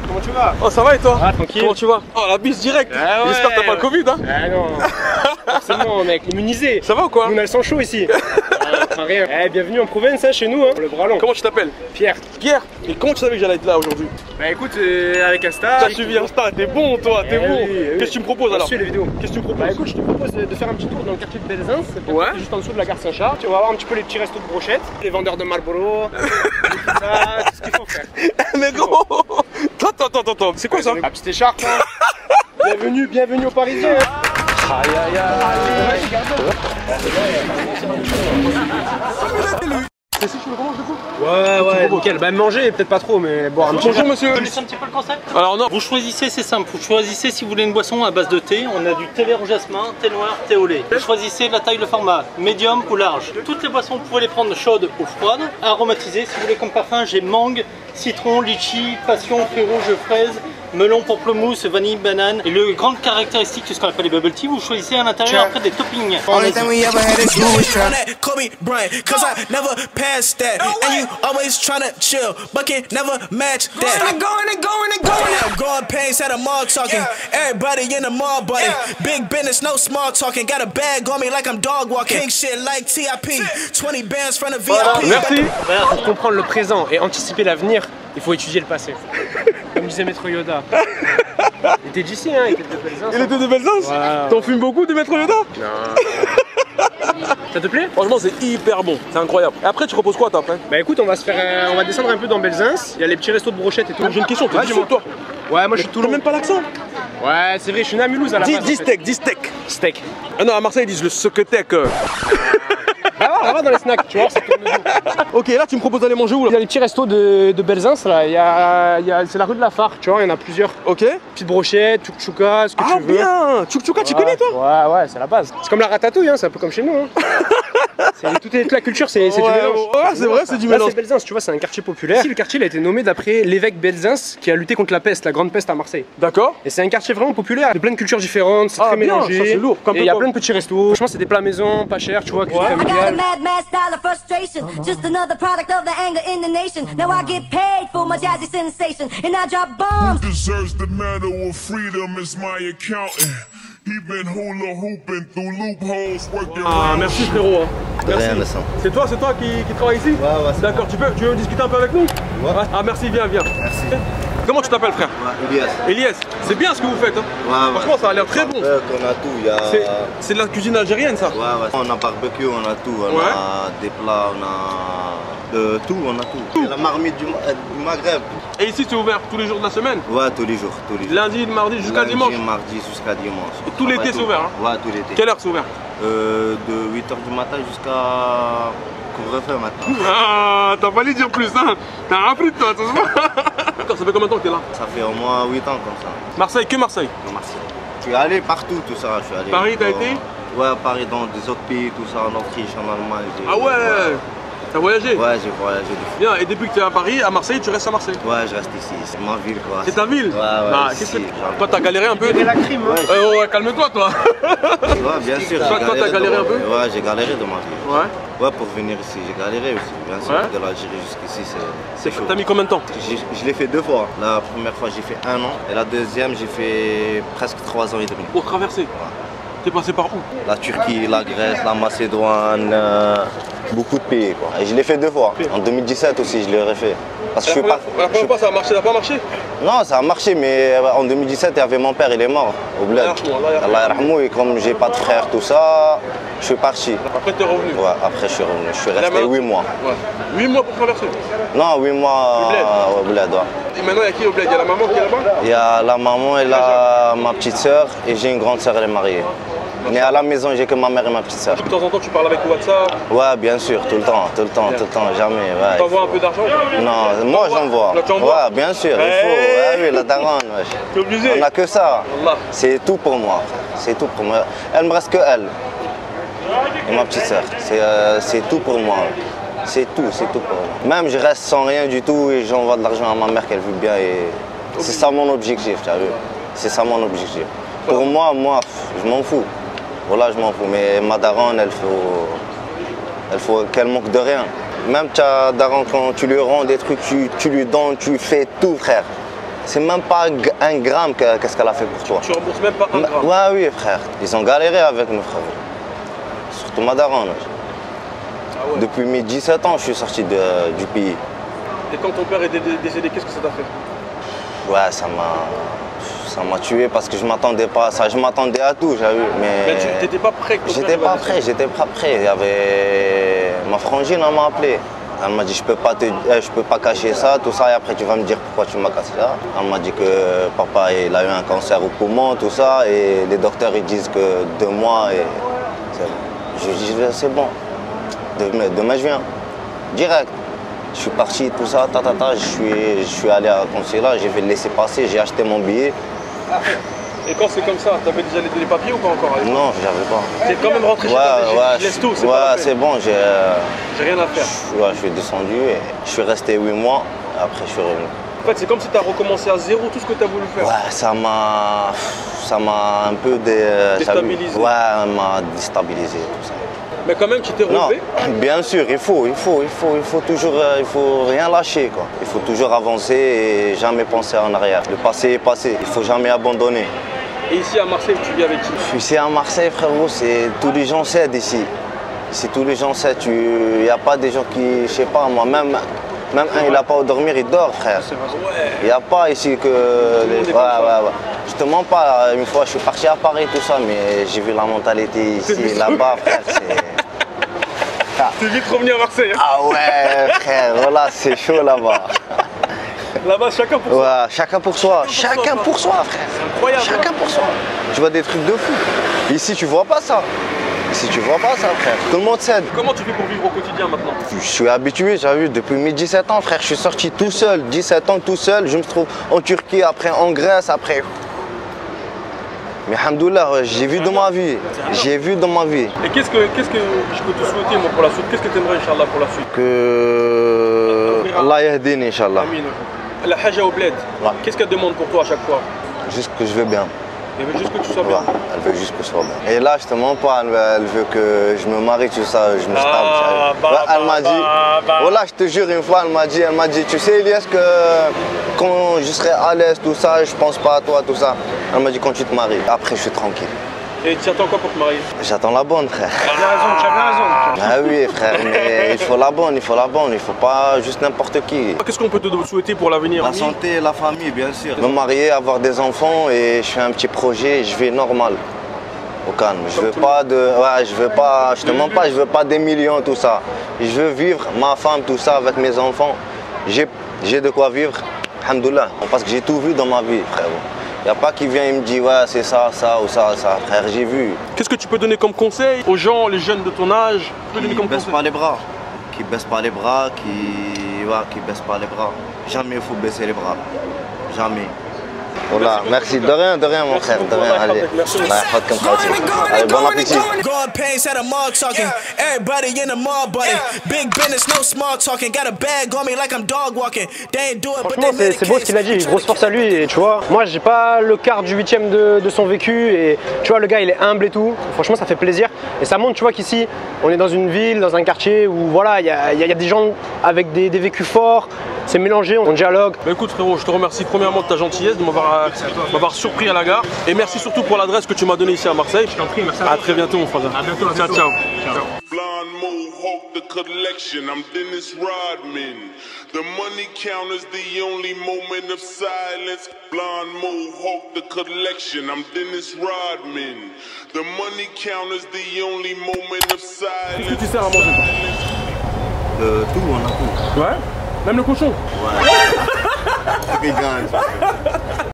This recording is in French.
comment tu vas? Oh ça va et toi? Ah, tranquille. Comment tu vas? Oh la bise direct. Ah, ouais. J'espère que t'as pas le Covid hein. Ah non. Forcément on est immunisé. Ça va ou quoi? Nous on a le sang chaud ici. Rien. Eh, bienvenue en province hein, chez nous hein. Le bras long. Comment tu t'appelles? Pierre. Pierre. Et comment tu savais que j'allais être là aujourd'hui? Bah écoute, avec Insta. T'as suivi Insta, t'es bon toi, t'es bon. Oui. Qu'est-ce que tu me proposes alors? Suis les vidéos. Qu'est-ce que tu me proposes? Bah écoute, je te propose de faire un petit tour dans le quartier de Belzins. Ouais. Juste en dessous de la gare Saint-Charles. Tu vas voir un petit peu les petits restos de brochettes, les vendeurs de Marlboro, tout ça, tout ce qu'il faut faire. Mais gros. Attends. C'est quoi ça? La petite écharpe hein. Bienvenue aux Parisiens hein. Aïe aïe aïe. C'est si tu veux qu'on mange du coup? Ouais, nickel. Bah manger, peut-être pas trop, mais boire un petit peu. Bonjour monsieur. Vous connaissez un petit peu le concept? Alors non. Vous choisissez, c'est simple, vous choisissez si vous voulez une boisson à base de thé. On a du thé vert au jasmin, thé noir, thé au lait. Vous choisissez la taille, le format, médium ou large. Toutes les boissons, vous pouvez les prendre chaudes ou froides, aromatisées. Si vous voulez comme parfum, j'ai mangue, citron, litchi, passion, fruits rouges, fraises, melon, pamplemousse, vanille, banane. Et le grand caractéristique, c'est ce qu'on appelle les bubble tea. Vous choisissez à l'intérieur après des toppings. Only thing we ever had is you was tryna Kobe Bryant, cause I never passed that. And you always tryna chill, but can never match that. I'm going. I'm growing pains at a mall talking. Everybody in the mall, buddy. Big business, no small talking. Got a bag on me like I'm dog walking. King shit like TIP. 20 bands from the VIP. Merci. Pour comprendre le présent et anticiper l'avenir, il faut étudier le passé. Comme disait Maître Yoda. Il était d'ici, hein, il était de Belzins. Il était de Belzins? Ouais. T'en fumes beaucoup des Maître Yoda? Non. Ça te plaît? Franchement c'est hyper bon, c'est incroyable. Et après tu proposes quoi toi après? Bah écoute, on va descendre un peu dans Belzins. Il y a les petits restos de brochettes et tout. J'ai une question, t'es Ouais, du Sud, toi? Ouais, moi je suis T'as Toulon. même pas l'accent? Ouais, c'est vrai, je suis né à Mulhouse à la base. Dis steak. Steak. Ah non, à Marseille ils disent le secretec. On va dans les snacks, tu vois, ça tourne le dos. Ok, là tu me proposes d'aller manger où Il y là? a les petits restos de Belzins là, c'est la rue de la Phare, tu vois, il y en a plusieurs. Ok. Petites brochettes, tchouk-tchouka, ce que Ah tu veux. bien. Tchouk-tchouka, tu connais toi? Ouais, c'est la base. C'est comme la ratatouille, hein, c'est un peu comme chez nous. Hein. Toute la culture, c'est du mélange. Ouais, c'est vrai, c'est du Là, mélange. c'est Belzins, tu vois, c'est un quartier populaire. Ici, le quartier il a été nommé d'après l'évêque Belzins qui a lutté contre la peste, la grande peste à Marseille. D'accord. Et c'est un quartier vraiment populaire, de plein de cultures différentes, c'est Ah, très bien, mélangé. ça, c'est lourd. Comme Et il y a toi. plein de petits restos. Franchement, c'est des plats maison, pas chers, tu vois, cuisine I got a familiale. mad style of frustration. Just another product of the anger in the nation. Now I get paid for my jazzy sensation. And I drop bombs. Deserves the medal of freedom as my accountant. He been hula hooping through loopholes, working Ah merci frérot. Merci. Rien, Vincent. C'est toi qui travaille ici? Ouais, c'est D'accord, tu veux discuter un peu avec nous? Ouais. Ah merci, viens. Merci. Comment tu t'appelles frère? Elias. Elias, c'est bien ce que vous faites hein? Franchement ça a l'air très bon. On a tout, il y a... C'est de la cuisine algérienne ça? Ouais. On a barbecue, on a tout, on a des plats, on a de tout, on a tout. La marmite du Maghreb. Et ici c'est ouvert tous les jours de la semaine? Ouais, tous les jours. Lundi, mardi jusqu'à dimanche? Lundi, mardi jusqu'à dimanche. Et tout l'été c'est ouvert hein? Ouais, tout l'été. Quelle heure c'est ouvert? De 8h du matin jusqu'à couvre-feu maintenant. Ah, t'as pas lui dire plus hein? T'as appris de toi, ça se voit. D'accord, ça fait combien de temps que t'es là? Ça fait au moins 8 ans comme ça. Marseille, que Marseille? Non, merci. Je suis allé partout, tout ça. Je suis allé Paris, t'as été? Ouais, Paris, dans des autres pays, tout ça, en Autriche, en Allemagne. Ah ouais. T'as voyagé? Ouais, j'ai voyagé. Bien, et depuis que tu es à Paris, à Marseille, tu restes à Marseille? Ouais, je reste ici, c'est ma ville quoi. C'est ta ville? Ouais, Bah, ici, toi, t'as galéré un peu? La crime, hein. Ouais, calme-toi, toi. Ouais, bien sûr. Toi, t'as galéré un peu? Ouais, j'ai galéré de ma vie. Ouais. Ouais, pour venir ici, j'ai galéré aussi. Bien sûr, de l'Algérie jusqu'ici, c'est chaud. T'as mis combien de temps? Je l'ai fait 2 fois. La première fois, j'ai fait 1 an. Et la deuxième, j'ai fait presque 3 ans et demi. Pour traverser? T'es passé par où? La Turquie, la Grèce, la Macédoine, beaucoup de pays quoi. Et je l'ai fait 2 fois. En 2017 aussi, je l'ai refait. Parce que la première fois, ça a marché, ça n'a pas marché? Non, ça a marché, mais en 2017, il y avait mon père, il est mort au bled. Allah yarhamou, et comme j'ai pas de frère, tout ça, je suis parti. Après, t'es revenu? Ouais, après, je suis revenu. Je suis resté 8 mois. Ouais. 8 mois pour traverser? Non, 8 mois au bled. Ouais. Et maintenant, il y a qui au bled? Il y a la maman qui est là-bas? Il y a la maman et ma petite soeur, et j'ai une grande soeur, elle est mariée. Mais à la maison, j'ai que ma mère et ma petite soeur. De temps en temps, tu parles avec WhatsApp? Ouais, bien sûr, tout le temps, jamais. Ouais. Tu envoies un peu d'argent? Non, moi j'envoie. Là, tu envoies? Ouais, bien sûr, il faut. Ouais, oui, la daronne, wesh. T'es obligé? On n'a que ça. Allah. C'est tout pour moi. C'est tout pour moi. Elle me reste que elle. Et ma petite soeur. C'est tout pour moi. C'est tout pour moi. Même je reste sans rien du tout et j'envoie de l'argent à ma mère qu'elle vit bien. Et c'est ça mon objectif, tu as vu. C'est ça mon objectif. Pour moi, je m'en fous. Voilà, je m'en fous. Mais ma daronne, elle faut qu'elle manque de rien. Même ta daronne, quand tu lui rends des trucs, tu lui donnes, tu fais tout, frère. C'est même pas un gramme qu'est-ce qu'elle a fait pour toi. Tu rembourses même pas un gramme. Ouais, oui, frère. Ils ont galéré avec nous, frère. Surtout ma daronne. Ah ouais. Depuis mes 17 ans, je suis sorti du pays. Et quand ton père est décédé, qu'est-ce que ça t'a fait? Ouais, ça m'a tué parce que je m'attendais pas à ça. Je m'attendais à tout, j'ai vu. Mais tu n'étais pas prêt que ton J'étais père pas prêt, j'étais pas prêt. Il y avait ma frangine, elle m'a appelé. Elle m'a dit je peux pas cacher ça, tout ça, et après tu vas me dire pourquoi tu m'as cassé ça. Elle m'a dit que papa il a eu un cancer au poumon, tout ça, et les docteurs ils disent que 2 mois et je dis c'est bon. Demain je viens. Direct. Je suis parti, tout ça, je suis allé à consulat, j'ai fait le laisser passer, j'ai acheté mon billet. Et quand c'est comme ça, t'avais déjà les papiers ou pas encore? Non, j'avais pas. T'es quand même rentré chez toi, je laisse tout, c'est pas la peine. C'est bon, j'ai rien à faire. Je suis descendu et je suis resté 8 mois, après je suis revenu. En fait, c'est comme si t'as recommencé à zéro tout ce que t'as voulu faire. Ouais, ça m'a un peu déstabilisé. Ouais, m'a déstabilisé tout ça. Mais quand même, tu t'es relevé? Non, bien sûr, il faut toujours, il faut rien lâcher quoi. Il faut toujours avancer et jamais penser en arrière. Le passé est passé, il faut jamais abandonner. Et ici à Marseille, tu vis avec qui? Ici à Marseille, frérot, c'est tous les gens s'aident ici. Ici, tous les gens s'aident. Il n'y a pas des gens qui, je sais pas moi, même un, il n'a pas à dormir, il dort, frère. Il n'y a pas ici que... Ouais. Je te mens pas, une fois je suis parti à Paris, tout ça, mais j'ai vu la mentalité ici, là-bas, frère, c'est... T'es vite revenu à Marseille. Hein? Ah ouais, frère, voilà, c'est chaud là-bas. Là-bas, chacun pour soi. Ouais, chacun pour soi. Chacun pour soi, frère. C'est incroyable. Chacun pour soi. Tu vois des trucs de fou. Ici, tu vois pas ça. Ici, tu vois pas ça, frère. Tout le monde s'aide. Comment tu fais pour vivre au quotidien maintenant? Je suis habitué, j'ai vu, depuis mes 17 ans, frère. Je suis sorti tout seul, 17 ans tout seul. Je me trouve en Turquie, après en Grèce, après... Mais alhamdoulilah, j'ai vu dans ma vie. J'ai vu dans ma vie. Et qu'est-ce que je peux te souhaiter moi pour la suite? Qu'est-ce que tu aimerais, Inch'Allah, pour la suite? Que Allah yahdini, Inch'Allah. Amin. La Haja au bled, Ouais. qu'est-ce qu'elle demande pour toi à chaque fois? Juste que je vais bien. Elle veut juste que tu sois bien. Ouais, elle veut juste que je sois bien. Et là, je te mens pas, elle veut que je me marie, tout ça, je me stable. Elle m'a dit, voilà, je te jure, une fois, elle m'a dit, tu sais, Elias, que quand je serai à l'aise, tout ça, je pense pas à toi, tout ça. Elle m'a dit, quand tu te maries, après, je suis tranquille. Et tu attends quoi pour te marier? J'attends la bonne, frère. Tu as bien raison. Ah oui, frère, mais il faut la bonne, il faut pas juste n'importe qui. Qu'est-ce qu'on peut te souhaiter pour l'avenir? La santé, la famille, bien sûr. Me marier, avoir des enfants et je fais un petit projet, je vais normal. Au calme. Je veux pas de. Ouais, je te mens pas, je veux pas des millions, tout ça. Je veux vivre, ma femme, tout ça, avec mes enfants. J'ai de quoi vivre, alhamdoulilah. Parce que j'ai tout vu dans ma vie, frère. Il n'y a pas qui vient et me dit ouais c'est ça, ça ou ça, frère, j'ai vu. Qu'est-ce que tu peux donner comme conseil aux gens, les jeunes de ton âge? Qui ne baissent pas les bras. Qui baissent pas les bras, qui baissent pas les bras. Jamais il faut baisser les bras. Jamais. Voilà, merci. De rien mon frère, de rien. Allez, allez, bon appétit. God pains had a mall talking. Everybody in the mall buddy. Big business, no small talking. Got a bag on me like I'm dog walking. They ain't do it, but Franchement, c'est beau ce qu'il a dit, grosse force à lui. Et tu vois, moi j'ai pas le quart du 8e de son vécu. Et tu vois, le gars il est humble et tout. Franchement, ça fait plaisir. Et ça montre, tu vois, qu'ici on est dans une ville, dans un quartier où voilà, il y a des gens avec des vécus forts. C'est mélangé, on dialogue. Bah écoute frérot, je te remercie premièrement de ta gentillesse, de m'avoir surpris à la gare. Et merci surtout pour l'adresse que tu m'as donnée ici à Marseille. Je t'en prie, merci. À très bientôt mon frère. À bientôt. Ciao, ciao. Blonde move, Hulk the collection. I'm Dennis Rodman. The money counter's the only moment of silence. Blonde move, Hulk the collection. I'm Dennis Rodman. The money counter's the only moment of silence. Qu'est-ce que tu sers à manger? Tout, on a tout. Ouais. Même le cochon? Ouais.